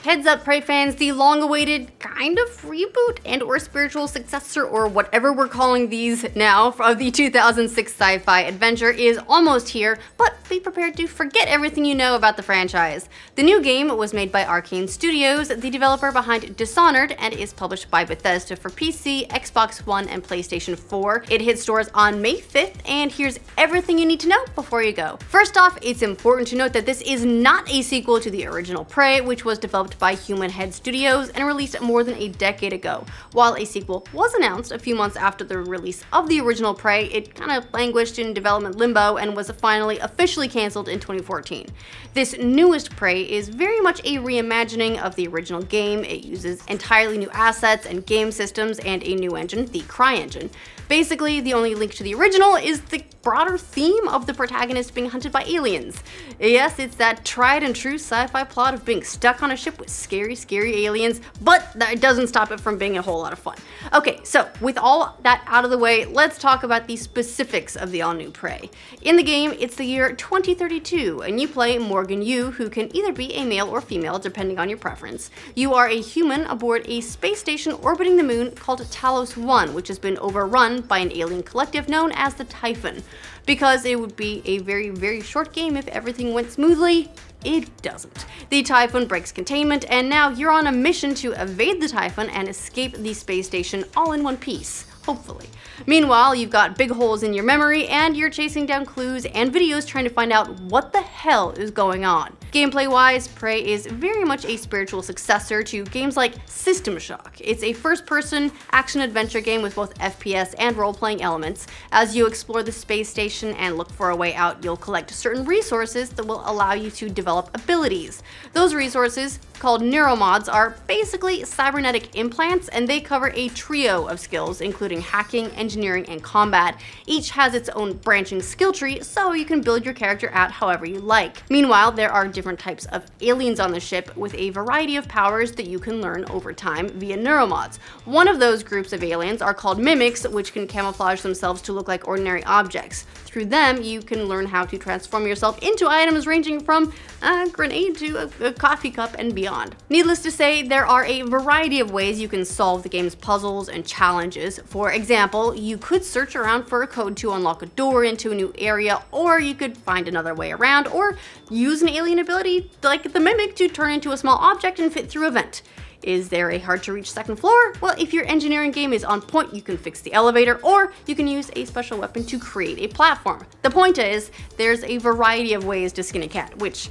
Heads up, Prey fans, the long-awaited kind of reboot and or spiritual successor or whatever we're calling these now of the 2006 sci-fi adventure is almost here, but be prepared to forget everything you know about the franchise. The new game was made by Arcane Studios, the developer behind Dishonored, and is published by Bethesda for PC, Xbox One, and PlayStation 4. It hit stores on May 5th, and here's everything you need to know before you go. First off, it's important to note that this is not a sequel to the original Prey, which was developed by Human Head Studios and released more than a decade ago. While a sequel was announced a few months after the release of the original Prey, it kind of languished in development limbo and was finally officially cancelled in 2014. This newest Prey is very much a reimagining of the original game. It uses entirely new assets and game systems and a new engine, the CryEngine. Basically, the only link to the original is the broader theme of the protagonist being hunted by aliens. Yes, it's that tried and true sci-fi plot of being stuck on a ship with scary, scary aliens, but that doesn't stop it from being a whole lot of fun. Okay, so with all that out of the way, let's talk about the specifics of the all-new Prey. In the game, it's the year 2032, and you play Morgan Yu, who can either be a male or female, depending on your preference. You are a human aboard a space station orbiting the moon called Talos 1, which has been overrun by an alien collective known as the Typhon. Because it would be a very, very short game if everything went smoothly, it doesn't. The Typhon breaks containment, and now you're on a mission to evade the Typhon and escape the space station all in one piece. Hopefully. Meanwhile, you've got big holes in your memory and you're chasing down clues and videos trying to find out what the hell is going on. Gameplay-wise, Prey is very much a spiritual successor to games like System Shock. It's a first-person action-adventure game with both FPS and role-playing elements. As you explore the space station and look for a way out, you'll collect certain resources that will allow you to develop abilities. Those resources, called neuromods, are basically cybernetic implants, and they cover a trio of skills, including hacking, engineering, and combat. Each has its own branching skill tree, so you can build your character out however you like. Meanwhile, there are different types of aliens on the ship with a variety of powers that you can learn over time via neuromods. One of those groups of aliens are called mimics, which can camouflage themselves to look like ordinary objects. Through them, you can learn how to transform yourself into items ranging from a grenade to a coffee cup and beyond. Needless to say, there are a variety of ways you can solve the game's puzzles and challenges. For example, you could search around for a code to unlock a door into a new area, or you could find another way around, or use an alien ability like the Mimic to turn into a small object and fit through a vent. Is there a hard-to-reach second floor? Well, if your engineering game is on point, you can fix the elevator, or you can use a special weapon to create a platform. The point is, there's a variety of ways to skin a cat, which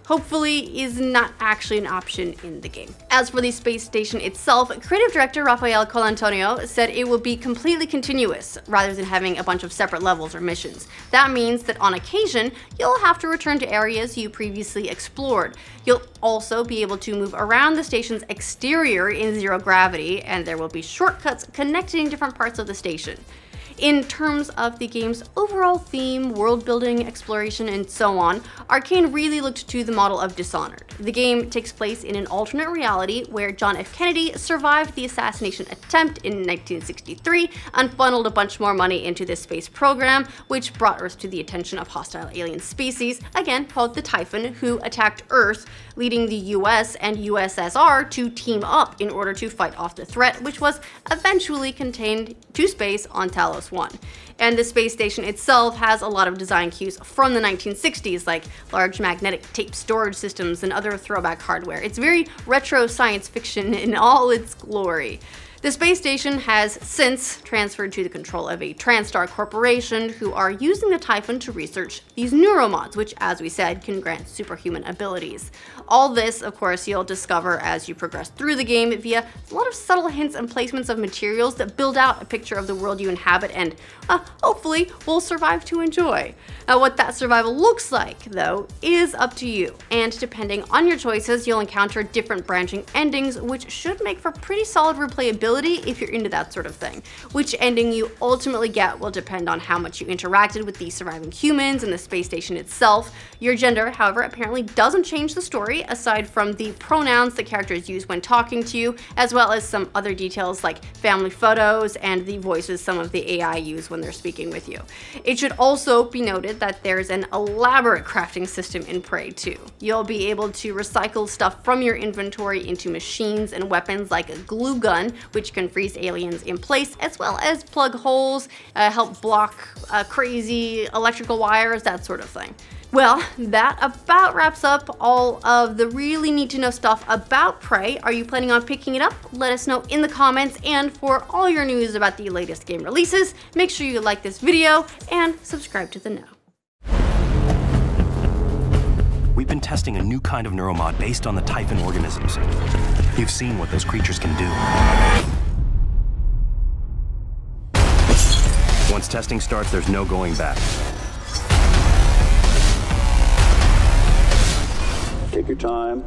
hopefully is not actually an option in the game. As for the space station itself, creative director Rafael Colantonio said it will be completely continuous rather than having a bunch of separate levels or missions. That means that on occasion, you'll have to return to areas you previously explored. You'll also be able to move around the station's exterior in zero gravity, and there will be shortcuts connecting different parts of the station. In terms of the game's overall theme, world building, exploration, and so on, Arcane really looked to the model of Dishonored. The game takes place in an alternate reality where John F. Kennedy survived the assassination attempt in 1963 and funneled a bunch more money into this space program, which brought Earth to the attention of hostile alien species, again called the Typhon, who attacked Earth, leading the US and USSR to team up in order to fight off the threat, which was eventually contained to space on Talos 1. And the space station itself has a lot of design cues from the 1960s, like large magnetic tape storage systems and other throwback hardware. It's very retro science fiction in all its glory. The space station has since transferred to the control of a TranStar corporation who are using the Typhon to research these neuromods, which, as we said, can grant superhuman abilities. All this, of course, you'll discover as you progress through the game via a lot of subtle hints and placements of materials that build out a picture of the world you inhabit and hopefully will survive to enjoy. Now, what that survival looks like, though, is up to you, and depending on your choices, you'll encounter different branching endings, which should make for pretty solid replayability possibility if you're into that sort of thing. Which ending you ultimately get will depend on how much you interacted with the surviving humans and the space station itself. Your gender, however, apparently doesn't change the story, aside from the pronouns the characters use when talking to you, as well as some other details like family photos and the voices some of the AI use when they're speaking with you. It should also be noted that there's an elaborate crafting system in Prey 2. You'll be able to recycle stuff from your inventory into machines and weapons like a glue gun, which can freeze aliens in place, as well as plug holes, help block crazy electrical wires, that sort of thing. Well, that about wraps up all of the really need to know stuff about Prey. Are you planning on picking it up? Let us know in the comments, and for all your news about the latest game releases, make sure you like this video and subscribe to The Know. We've been testing a new kind of neuromod based on the Typhon organisms. You've seen what those creatures can do. Once testing starts, there's no going back. Take your time.